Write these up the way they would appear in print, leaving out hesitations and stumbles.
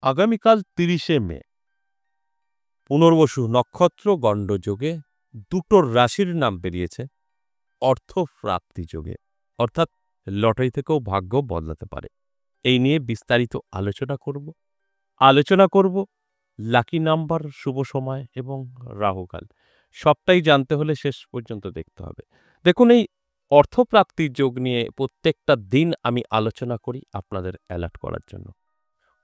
আগামীকাল ৩০শে মে পুনর্বসু নক্ষত্র গণ্ডযোগে দুটো রাশির নাম বেরিয়েছে অর্থপ্রাপ্তি যোগে, অর্থাৎ লটারি থেকেও ভাগ্য বদলাতে পারে। এই নিয়ে বিস্তারিত আলোচনা করব লাকি নাম্বার, শুভ সময় এবং রাহুকাল। সবটাই জানতে হলে শেষ পর্যন্ত দেখতে হবে। দেখুন, এই অর্থপ্রাপ্তির যোগ নিয়ে প্রত্যেকটা দিন আমি আলোচনা করি আপনাদের অ্যালার্ট করার জন্য।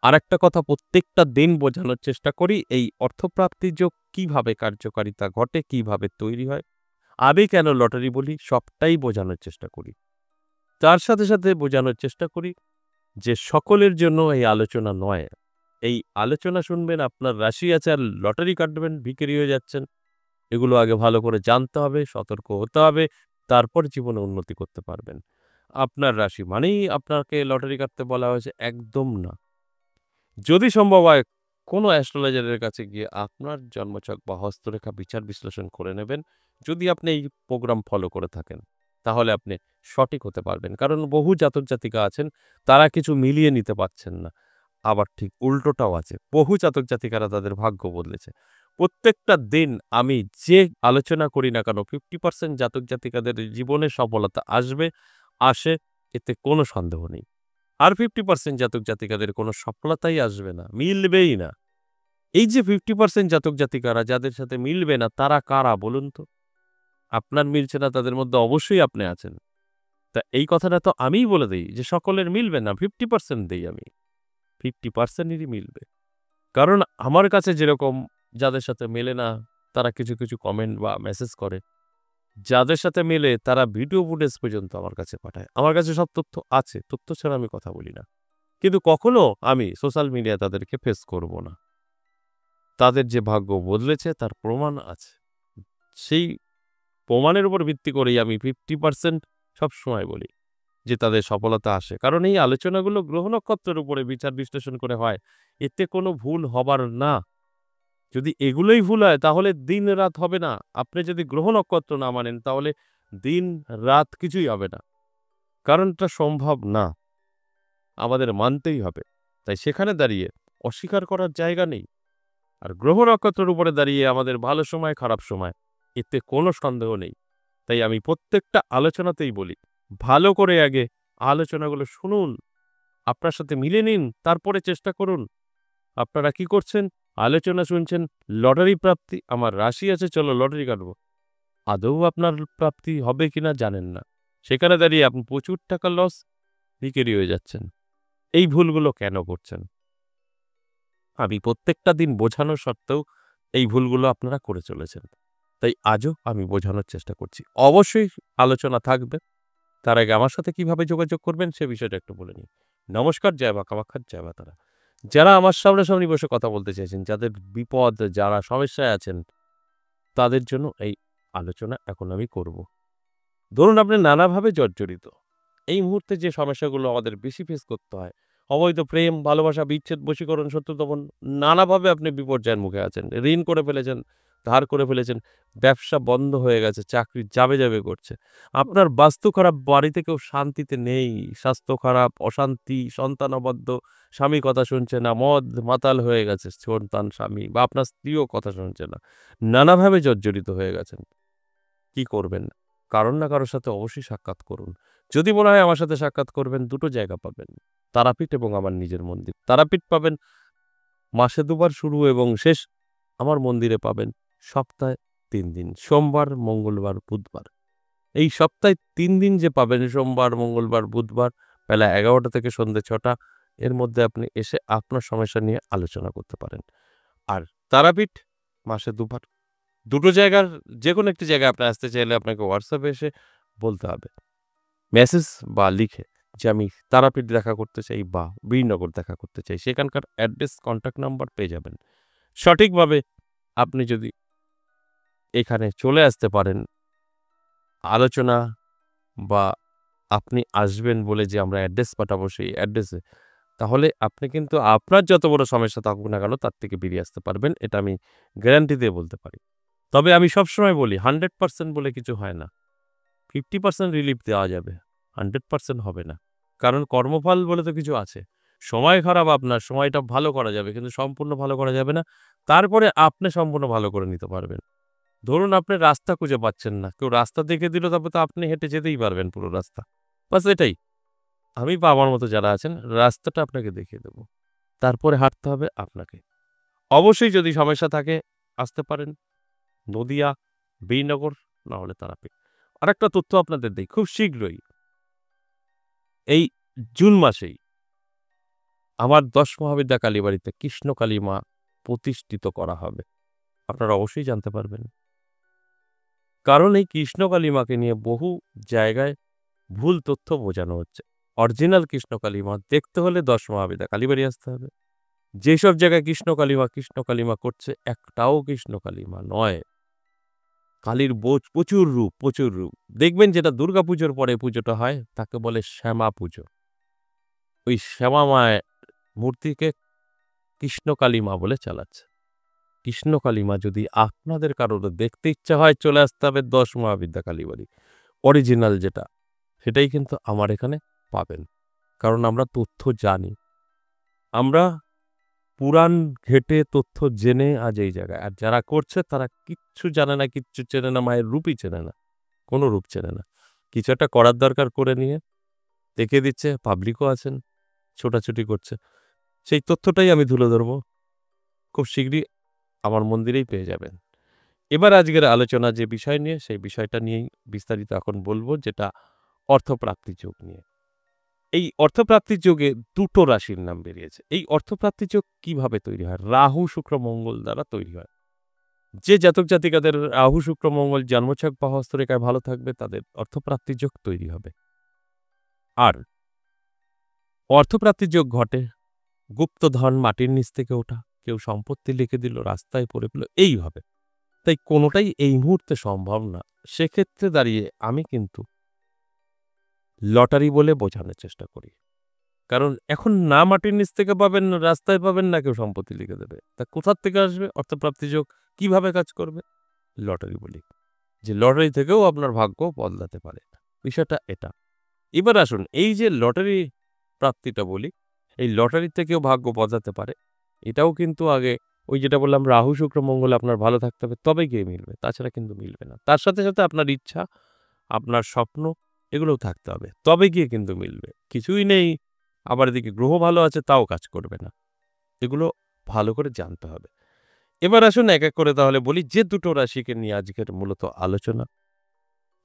আরেকটা কথা প্রত্যেকটা দিন বোঝানোর চেষ্টা করি, এই অর্থপ্রাপ্তির যোগ কিভাবে কার্যকারিতা ঘটে, কিভাবে তৈরি হয়, আমি কেন লটারি বলি, সবটাই বোঝানোর চেষ্টা করি। তার সাথে সাথে বোঝানোর চেষ্টা করি যে সকলের জন্য এই আলোচনা নয়। এই আলোচনা শুনবেন, আপনার রাশি আছে আর লটারি কাটবেন, বিক্রি হয়ে যাচ্ছেন। এগুলো আগে ভালো করে জানতে হবে, সতর্ক হতে হবে, তারপর জীবনে উন্নতি করতে পারবেন। আপনার রাশি মানেই আপনাকে লটারি কাটতে বলা হয়েছে, একদম না। যদি সম্ভব হয় কোনো অ্যাস্ট্রোলজারের কাছে গিয়ে আপনার জন্মছক বা হস্তরেখা বিচার বিশ্লেষণ করে নেবেন। যদি আপনি এই প্রোগ্রাম ফলো করে থাকেন, তাহলে আপনি সঠিক হতে পারবেন। কারণ বহু জাতক জাতিকা আছেন, তারা কিছু মিলিয়ে নিতে পারছেন না। আবার ঠিক উল্টোটাও আছে, বহু জাতক জাতিকারা তাদের ভাগ্য বদলেছে। প্রত্যেকটা দিন আমি যে আলোচনা করি না কেন, 50% জাতক জাতিকাদের জীবনে সফলতা আসে, এতে কোনো সন্দেহ নেই। আর 50% জাতক জাতিকাদের কোনো সফলতাই আসবে না, মিলবেই না। এই যে 50% জাতক জাতিকারা যাদের সাথে মিলবে না, তারা কারা বলুন তো? আপনার মিলছে না, তাদের মধ্যে অবশ্যই আপনি আছেন। তা এই কথাটা তো আমিই বলে দেই যে সকলের মিলবে না, 50% দেই আমি, 50%-এরই মিলবে। কারণ আমার কাছে যেরকম যাদের সাথে মেলে না, তারা কিছু কিছু কমেন্ট বা মেসেজ করে। যাদের সাথে মেলে তারা ভিডিও ফুটেজ পর্যন্ত আমার কাছে পাঠায়। আমার কাছে সব তথ্য আছে, তথ্য ছাড়া আমি কথা বলি না। কিন্তু কখনো আমি সোশ্যাল মিডিয়ায় তাদেরকে ফেস করব না। তাদের যে ভাগ্য বদলেছে তার প্রমাণ আছে। সেই প্রমাণের উপর ভিত্তি করেই আমি 50% সবসময় বলি যে তাদের সফলতা আসে। কারণ এই আলোচনাগুলো গ্রহ নক্ষত্রের উপরে বিচার বিশ্লেষণ করে হয়। এতে কোনো ভুল হবার না। যদি এগুলোই ভুল হয় তাহলে দিন রাত হবে না। আপনি যদি গ্রহ নক্ষত্র না মানেন তাহলে দিন রাত কিছুই হবে না। কারণ এটা সম্ভব না। আমাদের মানতেই হবে। তাই সেখানে দাঁড়িয়ে অস্বীকার করার জায়গা নেই। আর গ্রহ নক্ষত্রের উপরে দাঁড়িয়ে আমাদের ভালো সময় খারাপ সময়, এতে কোনো সন্দেহ নেই। তাই আমি প্রত্যেকটা আলোচনাতেই বলি, ভালো করে আগে আলোচনাগুলো শুনুন, আপনার সাথে মিলে নিন, তারপরে চেষ্টা করুন। আপনারা কি করছেন? আলোচনা শুনছেন, লটারি প্রাপ্তি, আমার রাশি আছে, চলো লটারি কাটবো। আদৌ আপনার প্রাপ্তি হবে কিনা জানেন না। সেখানে দাঁড়িয়ে আপনি প্রচুর টাকা লস, বিক্রি হয়ে যাচ্ছেন। এই ভুলগুলো কেন করছেন? আমি প্রত্যেকটা দিন বোঝানো সত্ত্বেও এই ভুলগুলো আপনারা করে চলেছেন। তাই আজও আমি বোঝানোর চেষ্টা করছি। অবশ্যই আলোচনা থাকবে। তার আগে আমার সাথে কিভাবে যোগাযোগ করবেন সে বিষয়টা একটু বলে নিই। নমস্কার, জয় মা কামাখ্যা, জয় মা তারা। যারা আমার সামনাসামনি বসে কথা বলতে চাইছেন, যাদের বিপদ, যারা সমস্যায় আছেন, তাদের জন্য এই আলোচনা এখন আমি করব। ধরুন আপনি নানাভাবে জর্জরিত। এই মুহূর্তে যে সমস্যাগুলো আমাদের বেশি ফেস করতে হয়, অবৈধ প্রেম, ভালোবাসা, বিচ্ছেদ, বশীকরণ, শত্রুতাপন, নানাভাবে আপনি বিপর্যয়ের মুখে আছেন। ঋণ করে ফেলেছেন, ধার করে ফেলেছেন, ব্যবসা বন্ধ হয়ে গেছে, চাকরি যাবে করছে। আপনার বাস্তু খারাপ, বাড়িতে কেউ শান্তিতে নেই, স্বাস্থ্য খারাপ, অশান্তি, সন্তান অবাধ্য, স্বামী কথা শুনছে না, মদ মাতাল হয়ে গেছে সন্তান, স্বামী বা আপনার স্ত্রীও কথা শুনছে না। নানাভাবে জর্জরিত হয়ে গেছেন। কি করবেন? কারোর না কারোর সাথে অবশ্যই সাক্ষাৎ করুন। যদি মনে হয় আমার সাথে সাক্ষাৎ করবেন, দুটো জায়গা পাবেন। তারাপীঠ এবং আমার নিজের মন্দির। তারাপীঠ পাবেন মাসে ২ বার শুরু এবং শেষ। আমার মন্দিরে পাবেন সপ্তাহে ৩ দিন। সোমবার, মঙ্গলবার, বুধবার। এই সপ্তাহে ৩ দিন যে পাবেন, সোমবার, মঙ্গলবার, বুধবার, বেলা ১১টা থেকে সন্ধ্যে ৬টা, এর মধ্যে আপনি এসে আপনার সমস্যা নিয়ে আলোচনা করতে পারেন। আর তারাপীঠ মাসে ২ বার। দুটো জায়গার যেকোনো একটি জায়গায় আপনি আসতে চাইলে আপনাকে হোয়াটসঅ্যাপে এসে বলতে হবে। মেসেজ বা লিখে যে আমি তারাপীঠ দেখা করতে চাই বা বীরনগর দেখা করতে চাই। সেখানকার অ্যাড্রেস, কন্ট্যাক্ট নাম্বার পেয়ে যাবেন। সঠিকভাবে আপনি যদি এখানে চলে আসতে পারেন, আলোচনা বা আপনি আসবেন বলে যে আমরা অ্যাড্রেস পাঠাবো সেই অ্যাড্রেসে, তাহলে আপনি কিন্তু আপনার যত বড় সমস্যা থাকুক না কেন তার থেকে বেরিয়ে আসতে পারবেন। এটা আমি গ্যারান্টি দিয়ে বলতে পারি। তবে আমি সবসময় বলি 100% বলে কিছু হয় না। 50% রিলিফ দেওয়া যাবে। 100% হবে না। কারণ কর্মফল বলে তো কিছু আছে। সময় খারাপ আপনার, সময়টা ভালো করা যাবে কিন্তু সম্পূর্ণ ভালো করা যাবে না। তারপরে আপনি সম্পূর্ণ ভালো করে নিতে পারবেন। ধরুন আপনি রাস্তা খুঁজে পাচ্ছেন না। কেউ রাস্তা দেখিয়ে দিল তবে তো আপনি হেঁটে যেতেই পারবেন পুরো রাস্তা। বাস এটাই। আমি বা আমার মতো যারা আছেন রাস্তাটা আপনাকে দেখিয়ে দেব। তারপরে হাঁটতে হবে আপনাকে। অবশ্যই যদি সমস্যা থাকে আসতে পারেন নদিয়া, বীরনগর না হলে তারাপীঠ। আরেকটা তথ্য আপনাদের দেই খুব শীঘ্রই এই জুন মাসেই আমার ১০ মহাবিদ্যা কালীবাড়িতে কৃষ্ণকালী মা প্রতিষ্ঠিত করা হবে। আপনারা অবশ্যই জানতে পারবেন। কারণ এই কৃষ্ণকালী মাকে নিয়ে বহু জায়গায় ভুল তথ্য বোঝানো হচ্ছে। অরিজিনাল কৃষ্ণকালী মা দেখতে হলে ১০ মহাবিদ্যা কালীবাড়ি আসতে হবে। যেসব জায়গায় কৃষ্ণকালী মা করছে একটাও কৃষ্ণকালী মা নয়। কালীর প্রচুর রূপ, প্রচুর রূপ। দেখবেন যেটা দুর্গাপুজোর পরে পুজোটা হয় তাকে বলে শ্যামা পুজো। ওই শ্যামা মায়ের মূর্তিকে কৃষ্ণকালী মা বলে চালাচ্ছে। কৃষ্ণকালী মা যদি আপনাদের কারোর দেখতে ইচ্ছা হয় চলে আসতে হবে ১০ মহাবিদ্যা কালীবাড়ি। অরিজিনাল যেটা সেটাই কিন্তু আমার এখানে পাবেন। কারণ আমরা তথ্য জানি। আমরা পুরাণ ঘেঁটে তথ্য জেনে আজ এই জায়গায়। আর যারা করছে তারা কিচ্ছু জানে না, কিচ্ছু চেনে না, মায়ের রূপই চেনে না। কোনো রূপ চেনে না। কিছু একটা করার দরকার করে নিয়ে দেখিয়ে দিচ্ছে, পাবলিকও আছেন, ছোটাছুটি করছে। সেই তথ্যটাই আমি তুলে ধরব। খুব শীঘ্রই আমার মন্দিরেই পেয়ে যাবেন। এবার আজকের আলোচনা যে বিষয় নিয়ে সেই বিষয়টা নিয়েই বিস্তারিত এখন বলব যেটা অর্থপ্রাপ্তি যোগ নিয়ে। এই অর্থপ্রাপ্তির যোগে ২ টো রাশির নাম বেরিয়েছে। এই অর্থপ্রাপ্তি যোগ কিভাবে তৈরি হয়? রাহু, শুক্র, মঙ্গল দ্বারা তৈরি হয়। যে জাতক জাতিকাদের রাহু, শুক্র, মঙ্গল জন্মছক বা হস্তরেখায় ভালো থাকবে তাদের অর্থপ্রাপ্তি যোগ তৈরি হবে। আর অর্থপ্রাপ্তি যোগ ঘটে গুপ্তধন মাটির নিচ থেকে ওঠা, কেউ সম্পত্তি লিখে দিল, রাস্তায় পড়ে পেল এইভাবে। তাই কোনোটাই এই মুহূর্তে সম্ভব না। সেক্ষেত্রে দাঁড়িয়ে আমি কিন্তু লটারি বলে বোঝানোর চেষ্টা করি। কারণ এখন না মাটির নিচ থেকে পাবেন, রাস্তায় পাবেন না কেউ সম্পত্তি লিখে দেবে। তা কোথার থেকে আসবে অর্থপ্রাপ্তি যোগ? কিভাবে কাজ করবে? লটারি বলি। যে লটারি থেকেও আপনার ভাগ্য বদলাতে পারে। বিষয়টা এটা। এবার আসুন এই যে লটারি প্রাপ্তিটা বলি, এই লটারি থেকেও ভাগ্য বদলাতে পারে। এটাও কিন্তু আগে ওই যেটা বললাম রাহু, শুক্র, মঙ্গল আপনার ভালো থাকতে হবে তবে গিয়ে মিলবে। তাছাড়া কিন্তু মিলবে না। তার সাথে, সাথে আপনার ইচ্ছা, আপনার স্বপ্ন এগুলোও থাকতে হবে। তবে গিয়ে কিন্তু মিলবে। কিছুই নেই, আবার এদিকে গ্রহ ভালো আছে তাও কাজ করবে না। এগুলো ভালো করে জানতে হবে। এবার আসুন এক, এক করে তাহলে বলি যে ২ টো রাশিকে নিয়ে আজকের মূলত আলোচনা।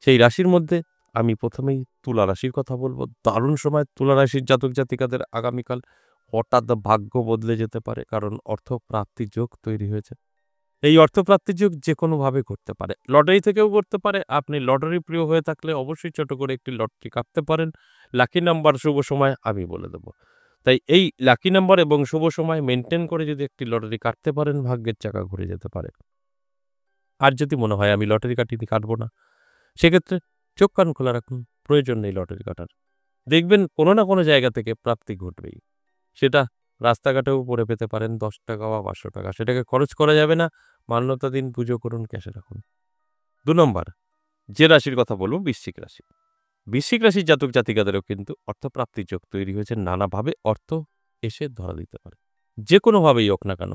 সেই রাশির মধ্যে আমি ১ম এই তুলা রাশির কথা বলব। দারুণ সময় তুলা রাশির জাতক জাতিকাদের আগামীকাল হঠাৎ ভাগ্য বদলে যেতে পারে। কারণ অর্থপ্রাপ্তি যোগ তৈরি হয়েছে। এই অর্থপ্রাপ্তির যোগ যেকোনোভাবে ঘটতে পারে। লটারি থেকেও ঘটতে পারে। আপনি লটারি প্রিয় হয়ে থাকলে অবশ্যই ছোট করে একটি লটারি কাটতে পারেন। লাকি নাম্বার, শুভ সময় আমি বলে দেব। তাই এই লাকি নাম্বার এবং শুভ সময় মেইনটেইন করে যদি একটি লটারি কাটতে পারেন, ভাগ্যের চাকা ঘুরে যেতে পারে। আর যদি মনে হয় আমি লটারি কাটিনি, কাটব না, সেক্ষেত্রে চোখ কান খোলা রাখুন। প্রয়োজন নেই লটারি কাটার। দেখবেন কোনো না কোনো জায়গা থেকে প্রাপ্তি ঘটবেই। সেটা রাস্তাঘাটেও পড়ে পেতে পারেন ৳১০ বা ৳৫০০। সেটাকে খরচ করা যাবে না। মান্যতা দিন, পুজো করুন, ক্যাশে রাখুন। ২ নম্বর যে রাশির কথা বলব বৃশ্চিক রাশি। বৃশ্চিক রাশির জাতক জাতিকাদেরও কিন্তু অর্থপ্রাপ্তির যোগ তৈরি হয়েছে। নানাভাবে অর্থ এসে ধরা দিতে পারে। যেকোনোভাবেই হোক না কেন,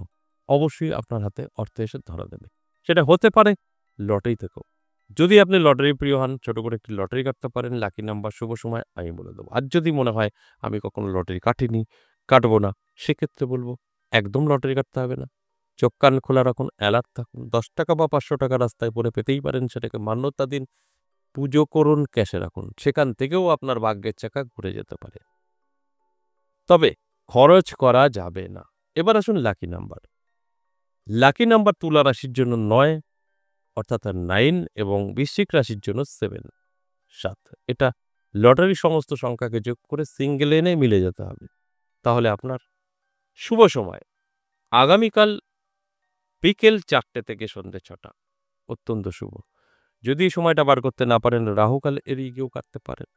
অবশ্যই আপনার হাতে অর্থ এসে ধরা দেবে। সেটা হতে পারে লটারি থেকেও। যদি আপনি লটারি প্রিয় হন, ছোট করে একটি লটারি কাটতে পারেন। লাকি নাম্বার, শুভ সময় আমি বলে দেব। আর যদি মনে হয় আমি কখনো লটারি কাটিনি, কাটবো না, সেক্ষেত্রে বলব একদম লটারি কাটতে হবে না। চোখ কান খোলা রাখুন, অ্যালার্ট থাকুন। ৳১০ বা ৳৫০০ রাস্তায় পড়ে পেতেই পারেন। সেটাকে মান্যতা দিন, পুজো করুন, ক্যাশে রাখুন। সেখান থেকেও আপনার ভাগ্যের চাকা ঘুরে যেতে পারে। তবে খরচ করা যাবে না। এবার আসুন লাকি নাম্বার। লাকি নাম্বার তুলা রাশির জন্য ৯ অর্থাৎ 9 এবং বৃশ্চিক রাশির জন্য 7। এটা লটারির সমস্ত সংখ্যাকে যোগ করে সিঙ্গেল এনে মিলে যেতে হবে। তাহলে আপনার শুভ সময় আগামীকাল বিকেল ৪টে থেকে সন্ধ্যে ৬টা অত্যন্ত শুভ। যদি এই সময়টা বার করতে না পারেন রাহুকাল এড়িয়ে গিয়েও কাটতে পারেন।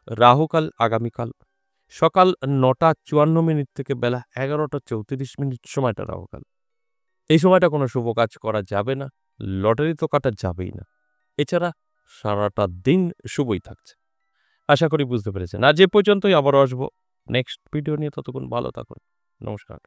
রাহুকাল আগামীকাল সকাল ৯টা ৫৪ থেকে বেলা ১১টা ৩৪ সময়টা রাহুকাল। এই সময়টা কোনো শুভ কাজ করা যাবে না। লটারি তো কাটা যাবেই না। এছাড়া সারাটা দিন শুভই থাকছে। আশা করি বুঝতে পেরেছেন। আজ এ পর্যন্তই, আবারও আসবো নেক্সট ভিডিও নিয়ে ততক্ষণ ভালো থাকুন। নমস্কার।